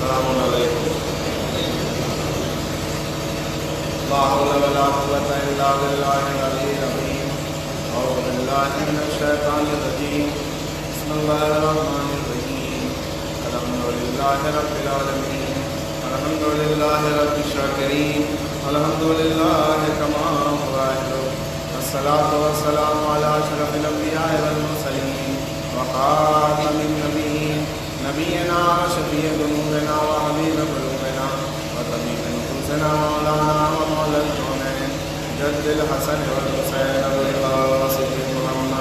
السلام علیکم. لا حول ولا قوة إلا بالله العلي العظيم. أعوذ بالله من الشيطان الرجيم. بسم الله الرحمن الرحيم. الحمد لله رب العالمين. الحمد لله رب الشاكرين. الحمد لله كما هو أهله. الصلاة والسلام على أشرف الأنبياء والمرسلين وخاتم النبيين نبينا وشفيع ذنوبنا وحبيب قلوبنا وطبيب نفوسنا مولانا ومولى الكونين جد الحسن والحسين أبي القاسم محمد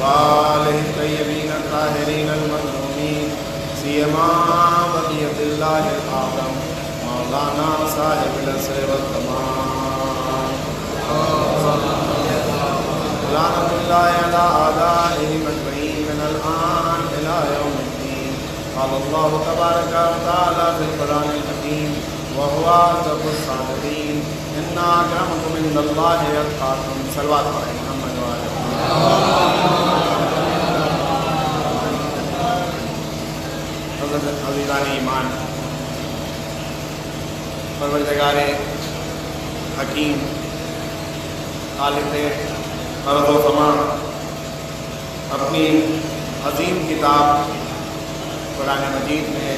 وآله الطيبين الطاهرين المظلومين سيما بقية الله الأعظم مولانا صاحب العصر والزمان لعنة الله على أعدائهم أجمعين من الآن إلى يوم الدين. قال الله تبارك وتعالى في القرآن الحكيم وهو أصدق الصادقين إن أكرمكم عند الله أتقاكم. صلوات على محمد وعلى حضرت عزیزان ایمان، پروردگار حکیم خالق ارض و زمان اپنی عظیم کتاب قرآن مجید میں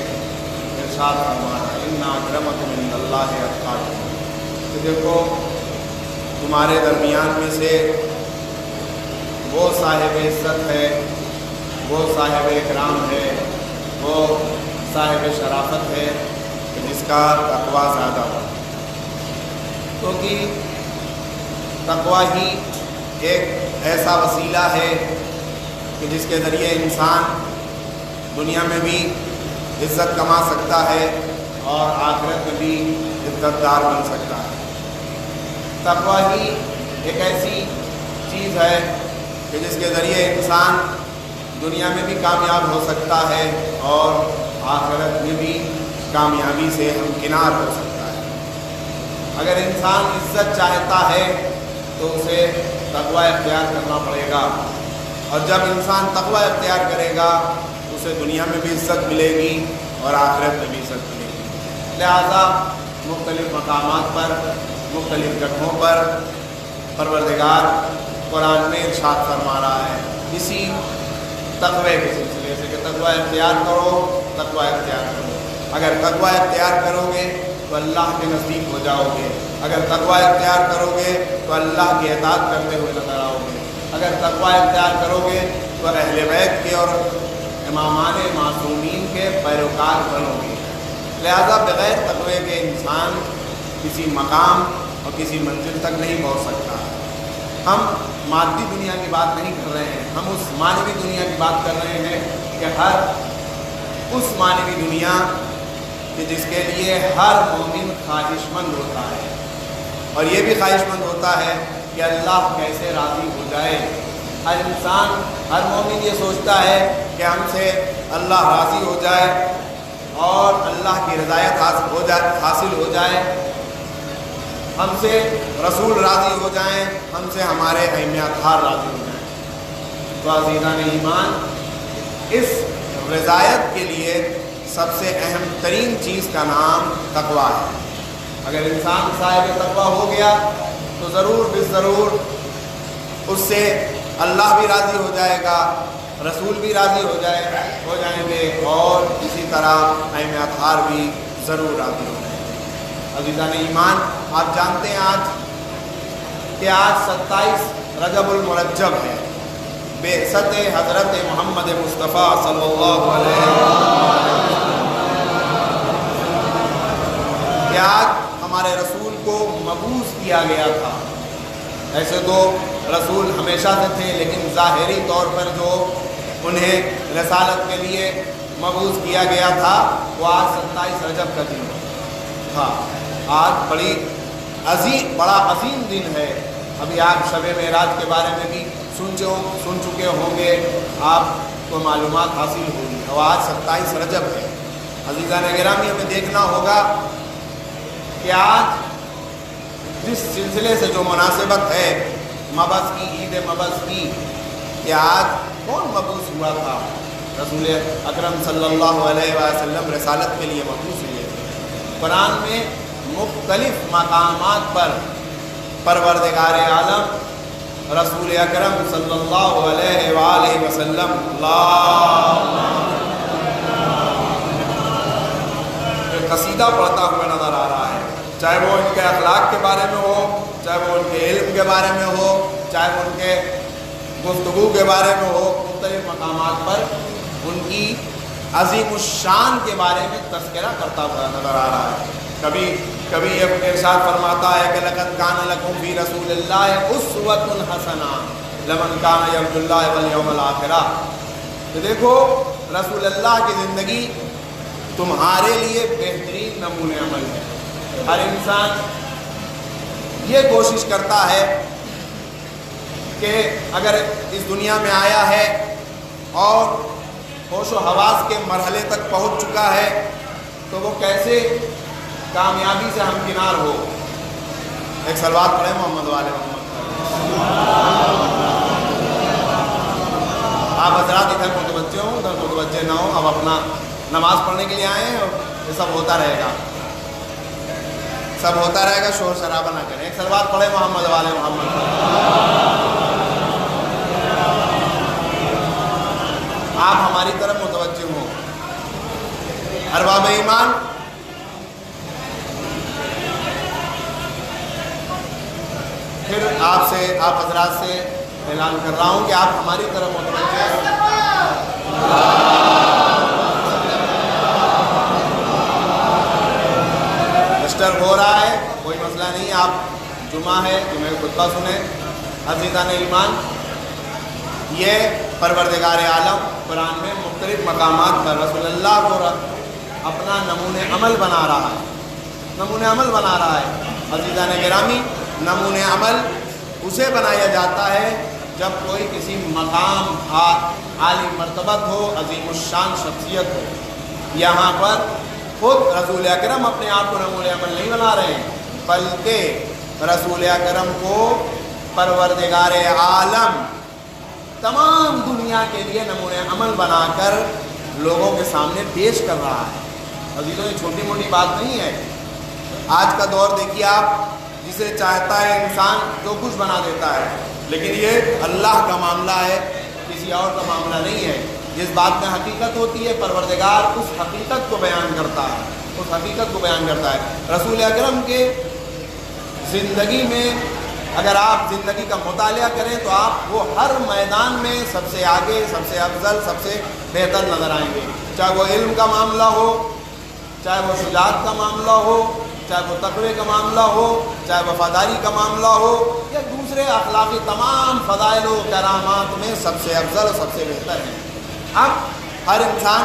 ارشاد فرماتا ہے ان اکرمکم عند اللہ اتقاکم، کہ دیکھو تمہارے درمیان میں سے وہ صاحب عزت ہے، وہ صاحب اکرام ہے، وہ صاحب شرافت ہے کہ جس کا تقوی زیادہ ہو، کیونکہ تقوی ہی ایک ایسا وسیلہ ہے کہ جس کے ذریعے انسان دنیا میں بھی عزت کما سکتا ہے اور آخرت میں بھی عزت دار بن سکتا ہے. تقوی ہی ایک ایسی چیز ہے کہ جس کے ذریعے انسان دنیا میں بھی کامیاب ہو سکتا ہے اور آخرت میں بھی کامیابی سے ہمکنار ہو سکتا ہے. اگر انسان عزت چاہتا ہے تو اسے تقوی اختیار کرنا پڑے گا، اور جب انسان تقوی اختیار کرے گا اسے دنیا میں بھی عزت ملے گی اور آخرت میں بھی عزت ملے گی. لہذا مختلف مقامات پر، مختلف جگہوں پر پروردگار قرآن میں ارشاد فرما رہا ہے اسی تقوی کے سلسلے سے کہ تقوی اختیار کرو، تقوی اختیار کرو. اگر تقوی اختیار کرو گے تو اللہ کے نزدیک ہو جاؤ گے، اگر تقوی اختیار کرو گے تو اللہ کی اطاعت کرتے ہوئے نظر آؤ گے، اگر تقوی اختیار کرو گے تو اہل بیت کے اور امامان معصومین کے پیروکار بنو گے. لہذا بغیر تقوی کے انسان کسی مقام اور کسی منزل تک نہیں پہنچ سکتا. ہم مادی دنیا کی بات نہیں کر رہے ہیں، ہم اس معنوی دنیا کی بات کر رہے ہیں کہ ہر اس معنوی دنیا کہ جس کے لیے ہر مومن خواہش مند ہوتا ہے، اور یہ بھی خواہش مند ہوتا ہے کہ اللہ کیسے راضی ہو جائے. ہر انسان، ہر مومن یہ سوچتا ہے کہ ہم سے اللہ راضی ہو جائے اور اللہ کی رضایت حاصل ہو جائے، ہم سے رسول راضی ہو جائیں، ہم سے ہمارے ائمہ اطہار راضی ہو جائیں. تو عزیزان ایمان، اس رضایت کے لیے سب سے اہم ترین چیز کا نام تقوی ہے. اگر انسان صاحب تقوی ہو گیا تو ضرور بالضرور اس سے اللہ بھی راضی ہو جائے گا، رسول بھی راضی ہو جائیں گے، اور اسی طرح ائمہ اطہار بھی ضرور راضی ہو جائیں گے. عزیزان ایمان، آپ جانتے ہیں کہ آج 27 رجب المرجب ہے، بعثت حضرت محمد مصطفیٰ صلی اللہ علیہ وسلم. کہ آج ہمارے رسول کو مبعوث کیا گیا تھا. ایسے تو رسول ہمیشہ سے تھے، لیکن ظاہری طور پر جو انہیں رسالت کے لیے مبعوث کیا گیا تھا وہ آج 27 رجب کا دن تھا. آج بڑا عظیم دن ہے. ابھی آپ شب معراج کے بارے میں بھی سن چکے ہوں گے، آپ کو معلومات حاصل ہوگی. اور آج 27 رجب ہے. عزیزان گرامی، ہمیں دیکھنا ہوگا کہ آج جس سلسلے سے جو مناسبت ہے مبعث کی، عید مبعث کی، کہ آج کون مبعوث ہوا تھا؟ رسول اکرم صلی اللہ علیہ وسلم رسالت کے لیے مبعوث ہوئے. قرآن میں مختلف مقامات پر پروردگار عالم رسول اکرم صلی اللہ علیہ وآلہ وسلم قصیدہ پڑھتا ہوا نظر آ رہا ہے، چاہے وہ ان کے اخلاق کے بارے میں ہو، چاہے وہ ان کے علم کے بارے میں ہو، چاہے وہ ان کے گفتگو کے بارے میں ہو. مختلف مقامات پر ان کی عظیم الشان کے بارے میں تذکرہ کرتا ہوا نظر آ رہا ہے. کبھی یہ ارشاد فرماتا ہے کہ لقد کان لکم فی رسول اللہ اسوۃ حسنہ لمن کان یرجو اللہ والیوم الآخر. تو دیکھو رسول اللہ کی زندگی تمہارے لیے بہترین نمونہ عمل ہے. ہر انسان یہ کوشش کرتا ہے کہ اگر اس دنیا میں آیا ہے اور ہوش و حواس کے مرحلے تک پہنچ چکا ہے تو وہ کیسے کامیابی سے ہمکنار ہو. ایک صلوات پڑھیں محمد والے محمد. آپ حضرات ادھر متوجہ ہوں، ادھر متوجہ نہ ہوں. اب اپنا نماز پڑھنے کے لیے آئے ہیں اور یہ سب ہوتا رہے گا، شور شرابہ نہ کریں. ایک صلوات پڑھیں محمد والے محمد. آپ ہماری طرف متوجہ ہوں. ارباب ایمان، پھر آپ حضرات سے اعلان کر رہا ہوں کہ آپ ہماری طرف متوجہ ہیں. رجسٹر ہو رہا ہے، کوئی مسئلہ نہیں. آپ جمعہ ہے، جمعہ خطبہ سنیں. عزیزان ایمان، یہ پروردگار عالم قرآن میں مختلف مقامات پر رسول اللہ کو اپنا نمونہ عمل بنا رہا ہے. عزیزان گرامی، نمونہ عمل اسے بنایا جاتا ہے جب کوئی کسی مقام عالی مرتبت ہو، عظیم الشان شخصیت ہو. یہاں پر خود رسول اکرم اپنے آپ کو نمونہ عمل نہیں بنا رہے ہیں، بلکہ رسول اکرم کو پروردگار عالم تمام دنیا کے لیے نمونہ عمل بنا کر لوگوں کے سامنے پیش کر رہا ہے. عزیزوں، یہ چھوٹی موٹی بات نہیں ہے. آج کا دور دیکھیے آپ، جسے چاہتا ہے انسان جو کچھ بنا دیتا ہے، لیکن یہ اللہ کا معاملہ ہے، کسی اور کا معاملہ نہیں ہے. جس بات میں حقیقت ہوتی ہے پروردگار اس حقیقت کو بیان کرتا ہے. رسول اکرم کے زندگی میں اگر آپ زندگی کا مطالعہ کریں تو آپ وہ ہر میدان میں سب سے آگے، سب سے افضل، سب سے بہتر نظر آئیں گے. چاہے وہ علم کا معاملہ ہو، چاہے وہ شجاعت کا معاملہ ہو، چاہے وہ تقوی کا معاملہ ہو، چاہے وفاداری کا معاملہ ہو، یا دوسرے اخلاقی تمام فضائل و کرامات میں سب سے افضل اور سب سے بہتر ہیں. اب ہر انسان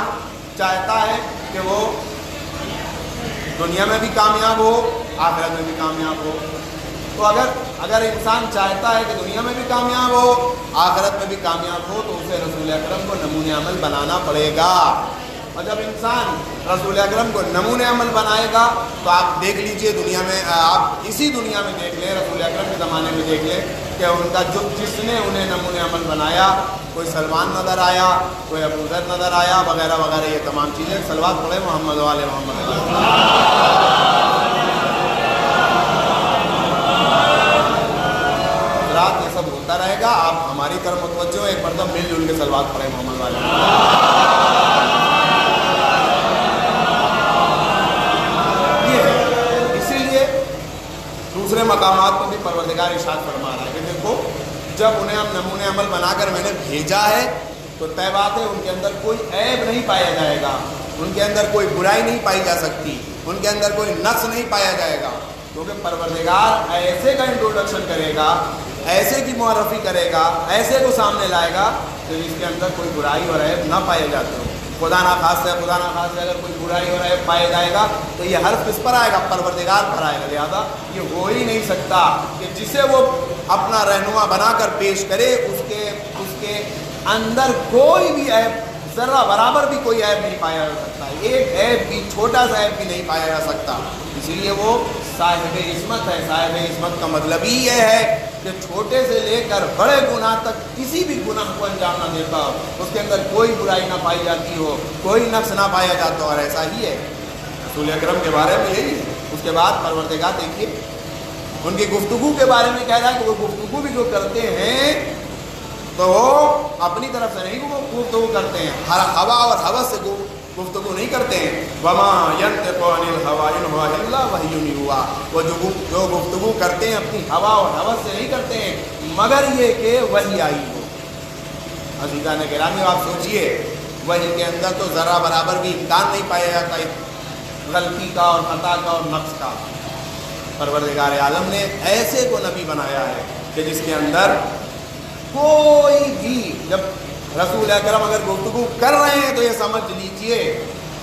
چاہتا ہے کہ وہ دنیا میں بھی کامیاب ہو، آخرت میں بھی کامیاب ہو. تو اگر انسان چاہتا ہے کہ دنیا میں بھی کامیاب ہو، آخرت میں بھی کامیاب ہو، تو اسے رسول اکرم کو نمونہ عمل بنانا پڑے گا. اور جب انسان رسول اکرم کو نمونہ عمل بنائے گا تو آپ دیکھ لیجئے دنیا میں، آپ اسی دنیا میں دیکھ لیں، رسول اکرم کے زمانے میں دیکھ لیں کہ ان کا جس نے انہیں نمونہ عمل بنایا، کوئی سلمان نظر آیا، کوئی ابو ذر نظر آیا، وغیرہ وغیرہ. یہ تمام چیزیں. صلوات پڑھیں محمد والے محمد. رات یہ سب ہوتا رہے گا. آپ ہماری طرف متوجہ ہو، ایک مردم مل جل کے صلوات پڑھیں محمد والے. اسی لیے دوسرے مقامات پر بھی پروردگار ارشاد فرما رہا ہے کہ دیکھو، جب انہیں ہم نمونہ عمل بنا کر میں نے بھیجا ہے تو طے بات ہے ان کے اندر کوئی عیب نہیں پایا جائے گا، ان کے اندر کوئی برائی نہیں پائی جا سکتی، ان کے اندر کوئی نقص نہیں پایا جائے گا. کیونکہ پروردگار ایسے کا انٹروڈکشن کرے گا، ایسے کی معرفی کرے گا، ایسے کو سامنے لائے گا کہ جس کے اندر کوئی برائی اور عیب نہ پائے جاتے ہو. خدا نخواستہ اگر کوئی برائی اور عیب پائے جائے گا تو یہ حرف کس پر آئے گا؟ پروردگار پر آئے گا. لہٰذا یہ ہو ہی نہیں سکتا کہ جسے وہ اپنا رہنما بنا کر پیش کرے اس کے اندر کوئی بھی عیب ذرہ برابر بھی کوئی عیب نہیں پایا جا سکتا، ایک عیب بھی، چھوٹا سا عیب بھی نہیں پایا جا سکتا، اسی لیے وہ صاحب عصمت ہے۔ صاحب عصمت کا مطلب ہی یہ ہے کہ چھوٹے سے لے کر بڑے گناہ تک کسی بھی گناہ کو انجام نہ دیتا ہو، اس کے اندر کوئی برائی نہ پائی جاتی ہو، کوئی نقص نہ پایا جاتا ہو، اور ایسا ہی ہے رسول اکرم کے بارے میں یہی ہے۔ اس کے بعد پروردگار دیکھیے ان کی گفتگو کے بارے میں کہہ رہا ہے کہ وہ گفتگو بھی جو کرتے ہیں تو وہ اپنی طرف سے نہیں گفتگو کرتے ہیں، ہر ہوا اور ہوس سے گفتگو نہیں کرتے ہیں۔ وما ينطق عن الهوى ان هو الا وحی یوحی، وہ جو گفتگو کرتے ہیں اپنی ہوا اور ہوس سے نہیں کرتے ہیں مگر یہ کہ وحی آئی ہو۔ عزیزان گرامی آپ سوچئے وحی کے اندر تو ذرہ برابر بھی امکان نہیں پایا جاتا غلطی کا اور خطا کا اور نقص کا۔ پروردگار عالم نے ایسے کو نبی بنایا ہے کہ جس کے اندر کوئی بھی، جب رسول اکرم اگر گفتگو کر رہے ہیں تو یہ سمجھ لیجئے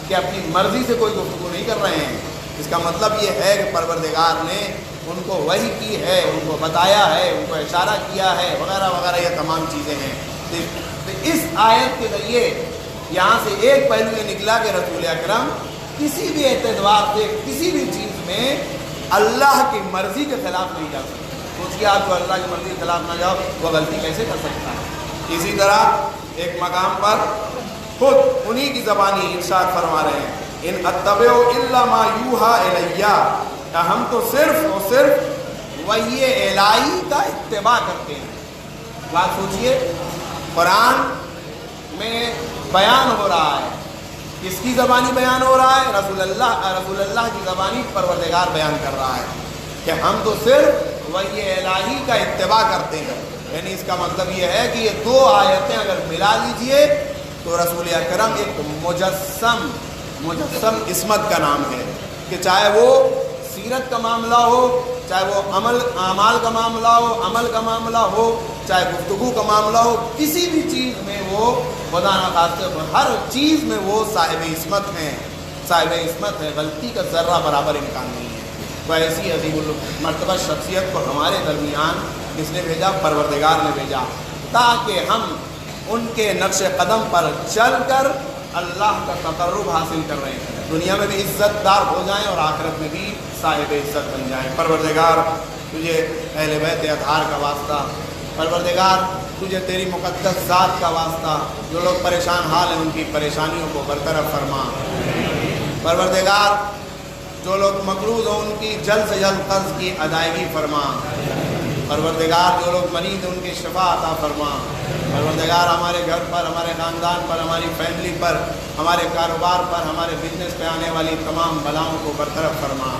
کہ اپنی مرضی سے کوئی گفتگو نہیں کر رہے ہیں، اس کا مطلب یہ ہے کہ پروردگار نے ان کو وحی کی ہے، ان کو بتایا ہے، ان کو اشارہ کیا ہے، وغیرہ وغیرہ، یہ تمام چیزیں ہیں۔ تو اس آیت کے ذریعے یہاں سے ایک پہلو یہ نکلا کہ رسول اکرم کسی بھی اعتبار سے کسی بھی چیز میں اللہ کی مرضی کے خلاف نہیں جا سکتے۔ سوچیے آپ جو اللہ کی مرضی کے خلاف نہ جاؤ وہ غلطی کیسے کر سکتا ہے؟ اسی طرح ایک مقام پر خود انہی کی زبانی ارشاد فرما رہے ہیں ان اتبع الا ما یوحی الیہ، ہم تو صرف اور صرف وحی الہی کا اتباع کرتے ہیں۔ بات سوچیے قرآن میں بیان ہو رہا ہے، کس کی زبانی بیان ہو رہا ہے؟ رسول اللہ کی زبانی پروردگار بیان کر رہا ہے کہ ہم تو صرف وحی الہی کا اتباع کرتے ہیں۔ یعنی اس کا مطلب یہ ہے کہ یہ دو آیتیں اگر ملا لیجئے تو رسول اکرم ایک مجسم عصمت کا نام ہے کہ چاہے وہ سیرت کا معاملہ ہو، چاہے وہ اعمال کا معاملہ ہو، عمل کا معاملہ ہو، چاہے گفتگو کا معاملہ ہو، کسی بھی چیز میں وہ خدا نخواستہ ہر چیز میں وہ صاحب عصمت ہیں، صاحب عصمت ہے، غلطی کا ذرہ برابر امکان نہیں ہے۔ وہ ایسی عظیم المرتبہ شخصیت کو ہمارے درمیان کس نے بھیجا؟ پروردگار نے بھیجا، تاکہ ہم ان کے نقش قدم پر چل کر اللہ کا تقرب حاصل کر رہے ہیں، دنیا میں بھی عزت دار ہو جائیں اور آخرت میں بھی صاحب عزت بن جائیں۔ پروردگار تجھے اہل بیت اطہار کا واسطہ، پروردگار تجھے تیری مقدس ذات کا واسطہ، جو لوگ پریشان حال ہیں ان کی پریشانیوں کو برطرف فرما۔ پروردگار جو لوگ مقروض ہوں ان کی جلد سے جلد قرض کی ادائیگی فرما۔ پروردگار جو لوگ مریض ہیں ان کی شفا عطا فرما۔ پروردگار ہمارے گھر پر، ہمارے خاندان پر، ہماری فیملی پر، ہمارے کاروبار پر، ہمارے بزنس پہ آنے والی تمام بلاؤں کو برطرف فرما۔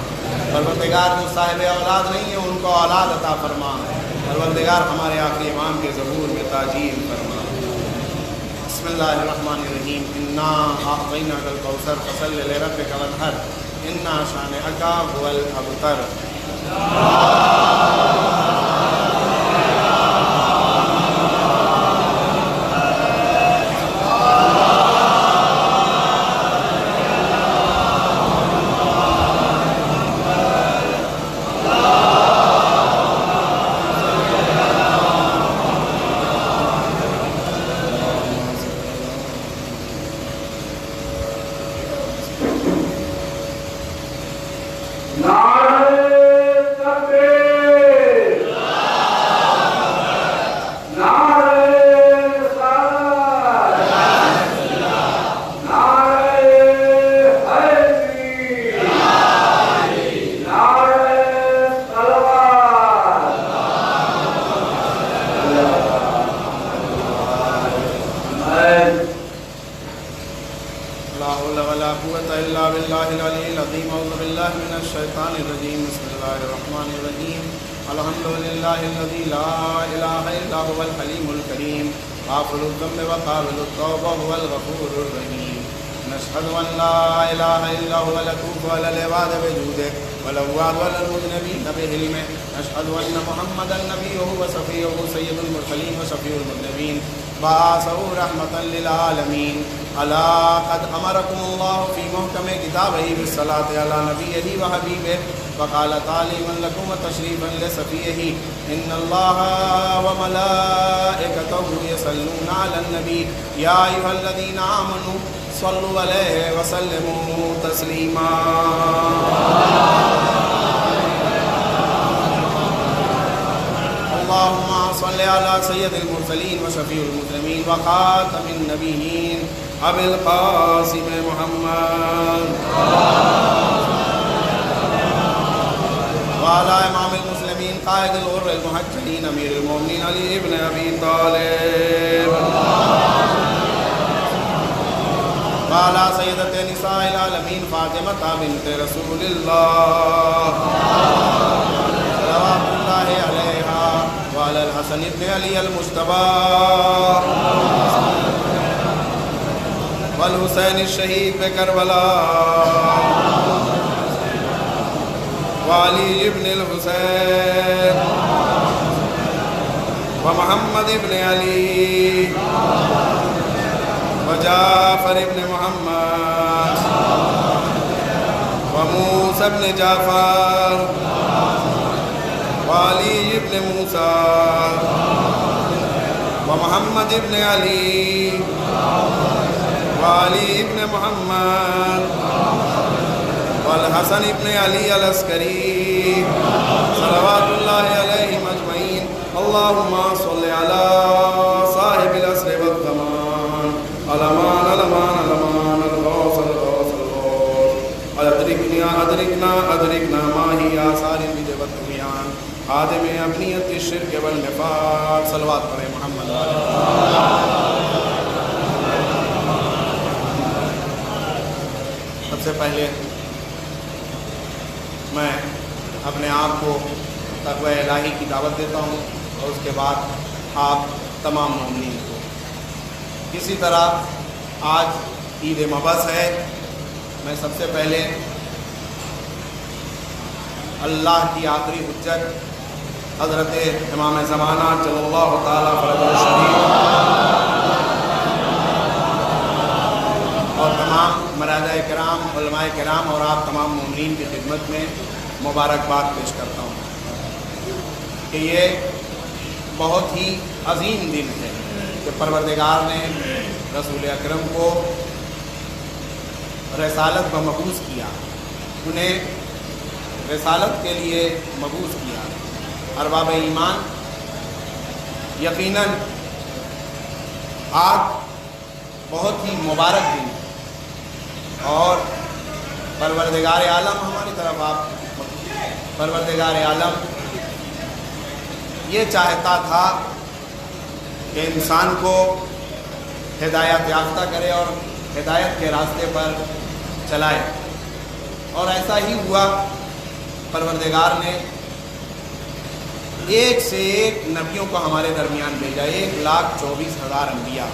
پروردگار جو صاحب اولاد نہیں ہیں ان کو اولاد عطا فرما۔ پروردگار ہمارے آخری امام کے ظہور میں تاجیل فرما۔ بسم اللہ الرحمن الرحیم انا اعطیناک الکوثر فصل لربک وانحر انا شانئک هو الابتر۔ وآسوا رحمة للعالمين ألا قد أمركم الله في محكم كتابه بالصلاة على نبيه وحبيبه وقال تعليما لكم وتشريفا لصفيه إن الله وملائكته يصلون على النبي يا أيها الذين آمنوا صلوا عليه وسلموا تسليما اللهم صل على سيد المرسلين وشفيع المسلمين وخاتم النبيين أبي القاسم محمد وعلى إمام المسلمين قائد الغر المحجلين أمير المؤمنين علي بن أبي طالب وعلى سيدة نساء العالمين فاطمة بنت رسول الله صلوات الله عليها وعلى الحسن بن علي المجتبى والحسين الشهيد بكربلاء وعلي بن الحسين ومحمد بن علي وجعفر بن محمد وموسى بن جعفر وعلي بن موسى ومحمد بن علي وعلي بن محمد والحسن بن علي العسكري صلوات الله عليهم أجمعين اللهم صل على صاحب العصر والزمان الأمان الأمان الأمان الغوث الغوث الغوث أدركنا ما هي آثار البدع والطغيان خادم أبنية الشرك والنفاق صلوات پر محمد سب سے پہلے میں اپنے آپ کو تقوی الہی کی دعوت دیتا ہوں اور اس کے بعد آپ تمام مومنین کو. اسی طرح آج عید مبعث ہے. میں سب سے پہلے اللہ کی آخری حجت حضرت امام زمانہ صلی اللہ تعالیٰ فرد الشریف اور تمام مراجع کرام علماء کرام اور آپ تمام مومنین کی خدمت میں مبارکباد پیش کرتا ہوں کہ یہ بہت ہی عظیم دن ہے کہ پروردگار نے رسول اکرم کو رسالت پر مبعوث کیا, انہیں رسالت کے لیے مبعوث کیا. ارباب ایمان یقیناً آج بہت ہی مبارک دن اور پروردگار عالم ہماری طرف آپ پروردگار عالم یہ چاہتا تھا کہ انسان کو ہدایت یافتہ کرے اور ہدایت کے راستے پر چلائے, اور ایسا ہی ہوا. پروردگار نے ایک سے ایک نبیوں کو ہمارے درمیان بھیجا, 1,24,000 انبیاء.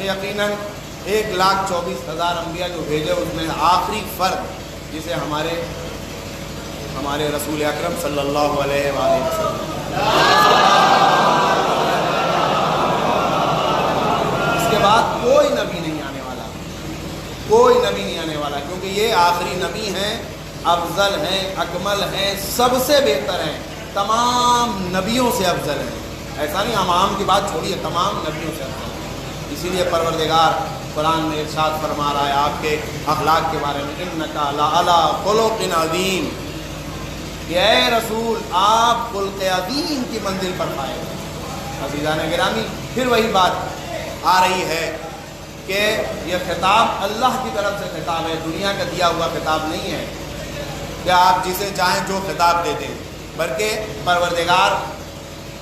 یقیناً 1,24,000 انبیاء جو بھیجے اس میں آخری فرد جسے ہمارے رسول اکرم صلی اللہ علیہ وآلہ وسلم, اس کے بعد کوئی نبی نہیں آنے والا, کوئی نبی نہیں آنے والا, کیونکہ یہ آخری نبی ہیں, افضل ہیں, اکمل ہیں, سب سے بہتر ہیں, تمام نبیوں سے افضل ہیں. ایسا نہیں ہم عام کی بات چھوڑیے, تمام نبیوں سے افضل. اسی لیے پروردگار قرآن میں ارشاد فرما رہا ہے آپ کے اخلاق کے بارے میں, انک لعلی خلق عظیم, کہ اے رسول آپ خلق عظیم کی منزل پر پائے. عزیزان گرامی, پھر وہی بات آ رہی ہے کہ یہ خطاب اللہ کی طرف سے خطاب ہے, دنیا کا دیا ہوا خطاب نہیں ہے کہ آپ جسے چاہیں جو خطاب دے دیں, بلکہ پروردگار